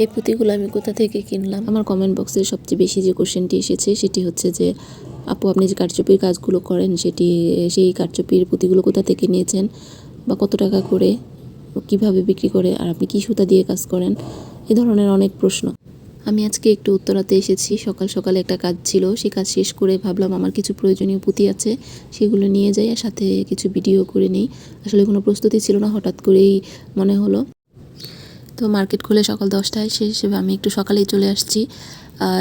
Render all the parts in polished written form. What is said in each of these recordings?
এই পুঁতিগুলো আমি কোথা থেকে কিনলাম? আমার কমেন্ট বক্সে সবচেয়ে বেশি যে কোশ্চেনটি এসেছে সেটি হচ্ছে যে, আপু আপনি যে কারচুপির কাজগুলো করেন সেই কারচুপির পুঁতিগুলো কোথা থেকে নিয়েছেন বা কত টাকা করে, কিভাবে বিক্রি করে, আর আপনি কী সুতা দিয়ে কাজ করেন, এ ধরনের অনেক প্রশ্ন। আমি আজকে একটু উত্তরাতে এসেছি, সকাল সকালে একটা কাজ ছিল, সেই কাজ শেষ করে ভাবলাম আমার কিছু প্রয়োজনীয় পুঁতি আছে, সেগুলো নিয়ে যাই আর সাথে কিছু ভিডিও করে নিই। আসলে কোনো প্রস্তুতি ছিল না, হঠাৎ করেই মনে হলো। তো মার্কেট খুলে সকাল 10টায়, সেই হিসেবে আমি একটু সকালেই চলে আসছি।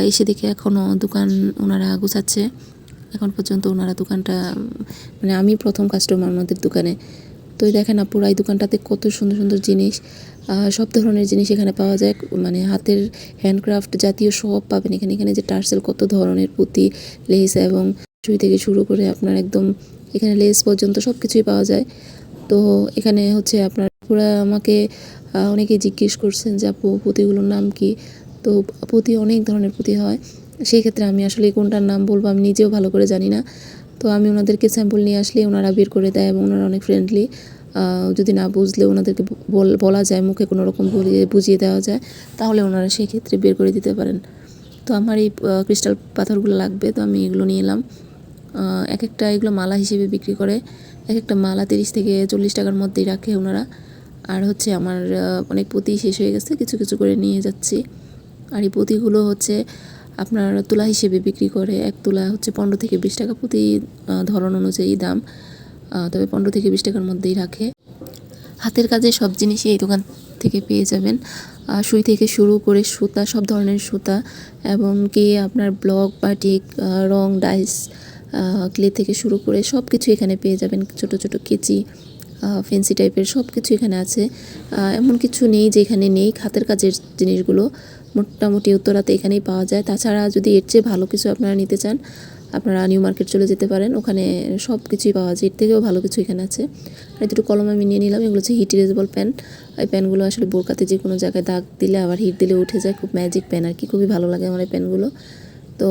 এসে দেখে এখনও দোকান ওনারা গুছাচ্ছে। এখন পর্যন্ত ওনারা দোকানটা, মানে আমি প্রথম কাস্টমার ওনাদের দোকানে। তো দেখেন আপুরা, এই দোকানটাতে কত সুন্দর সুন্দর জিনিস, সব ধরনের জিনিস এখানে পাওয়া যায়। মানে হাতের হ্যান্ডক্রাফট জাতীয় সব পাবেন এখানে। এখানে যে টার্সেল, কত ধরনের পুঁতি, লেস এবং সুই থেকে শুরু করে আপনার একদম এখানে লেস পর্যন্ত সব কিছুই পাওয়া যায়। তো এখানে হচ্ছে আপনার পুরা আমাকে অনেকে জিজ্ঞেস করছেন যে আপু পুঁতিগুলোর নাম কি। তো পুঁতি অনেক ধরনের পুঁতি হয়, সেই ক্ষেত্রে আমি আসলে কোনটার নাম বলবো আমি নিজেও ভালো করে জানি না। তো আমি ওনাদেরকে স্যাম্পল নিয়ে আসলে ওনারা বের করে দেয় এবং ওনারা অনেক ফ্রেন্ডলি। যদি না বুঝলে ওনাদেরকে বলা যায়, মুখে কোনো রকম বুঝিয়ে দেওয়া যায়, তাহলে ওনারা সেই ক্ষেত্রে বের করে দিতে পারেন। তো আমার এই ক্রিস্টাল পাথরগুলো লাগবে, তো আমি এগুলো নিয়ে এলাম। এক একটা এগুলো মালা হিসেবে বিক্রি করে, এক একটা মালা 30 থেকে 40 টাকার মধ্যেই রাখে ওনারা। আর হচ্ছে আমার অনেক পুঁতি শেষ হয়ে গেছে, কিছু কিছু করে নিয়ে যাচ্ছি। আর এই পুঁতিগুলো হচ্ছে আপনার তুলা হিসেবে বিক্রি করে। এক তুলা হচ্ছে 15 থেকে 20 টাকা, পুঁতি ধরন অনুযায়ী দাম, তবে 15 থেকে 20 টাকার মধ্যেই রাখে। হাতের কাজে সব জিনিসই এই দোকান থেকে পেয়ে যাবেন, সুই থেকে শুরু করে সুতা, সব ধরনের সুতা, এবং কি আপনার ব্লক, বাটিক, রং, ডাইস, ক্লে থেকে শুরু করে সব কিছু এখানে পেয়ে যাবেন। ছোট ছোট কেচি, ফেন্সি টাইপের সব কিছু এখানে আছে। এমন কিছু নেই যে এখানে নেই। হাতের কাজের জিনিসগুলো মোটামুটি উত্তরাতে এখানেই পাওয়া যায়। তাছাড়া যদি এর চেয়ে ভালো কিছু আপনারা নিতে চান, আপনারা নিউ মার্কেট চলে যেতে পারেন, ওখানে সব কিছুই পাওয়া যায়। এর থেকেও ভালো কিছু এখানে আছে। আর দুটো কলম আমি নিয়ে নিলাম, এগুলো হচ্ছে হিট ইরেজেবল পেন। এই পেনগুলো আসলে বোরকাতে যে কোনো জায়গায় দাগ দিলে আবার হিট দিলে উঠে যায়, খুব ম্যাজিক পেন আর কি, খুবই ভালো লাগে আমার এই পেনগুলো। তো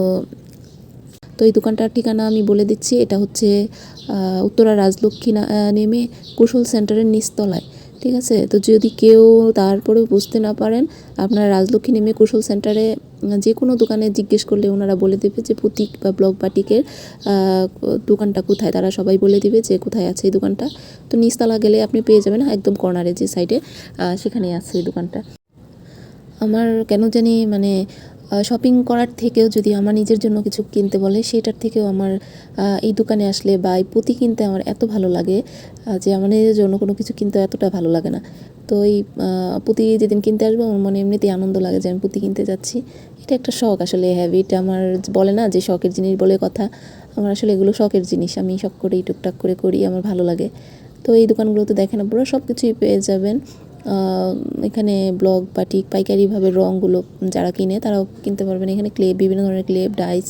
তো এই দোকানটার ঠিকানা আমি বলে দিচ্ছি, এটা হচ্ছে উত্তরা রাজলক্ষ্মী নেমে কুশল সেন্টারের নিচতলায়, ঠিক আছে। তো যদি কেউ তারপরে বুঝতে না পারেন, আপনারা রাজলক্ষ্মী নেমে কুশল সেন্টারে যে কোনো দোকানে জিজ্ঞেস করলে ওনারা বলে দেবে যে পুতিক বা ব্লক বাটিকের দোকানটা কোথায়, তারা সবাই বলে দিবে যে কোথায় আছে এই দোকানটা। তো নিচতলা গেলে আপনি পেয়ে যাবেন, একদম কর্নারে যে সাইডে, সেখানেই আছে এই দোকানটা। আমার কেন জানি মানে শপিং করার থেকেও যদি আমার নিজের জন্য কিছু কিনতে বলে, সেটার থেকেও আমার এই দোকানে আসলে বা এই পুঁতি কিনতে আমার এত ভালো লাগে যে আমার নিজের জন্য কোনো কিছু কিনতে এতটা ভালো লাগে না। তো এই পুঁতি যেদিন কিনতে আসবো, আমার মনে এমনিতেই আনন্দ লাগে যে আমি পুঁতি কিনতে যাচ্ছি। এটা একটা শখ, আসলে হ্যাবিট আমার। বলে না যে শখের জিনিস বলে কথা, আমার আসলে এগুলো শখের জিনিস, আমি শখ করেই টুকটাক করে করি, আমার ভালো লাগে। তো এই দোকানগুলোতে দেখেন পুরো সব কিছুই পেয়ে যাবেন। এখানে ব্লক, বাটিক, পাইকারিভাবে রঙগুলো যারা কিনে তারাও কিনতে পারবেন। এখানে ক্লেপ, বিভিন্ন ধরনের ক্লেপ, ডাইস,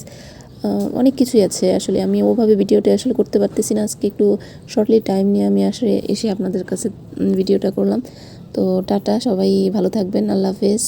অনেক কিছুই আছে। আসলে আমি ওভাবে ভিডিওটা আসলে করতে পারতেছি না, আজকে একটু শর্টলি টাইম নিয়ে আমি আসলে এসে আপনাদের কাছে ভিডিওটা করলাম। তো টাটা, সবাই ভালো থাকবেন, আল্লাহ হাফেজ।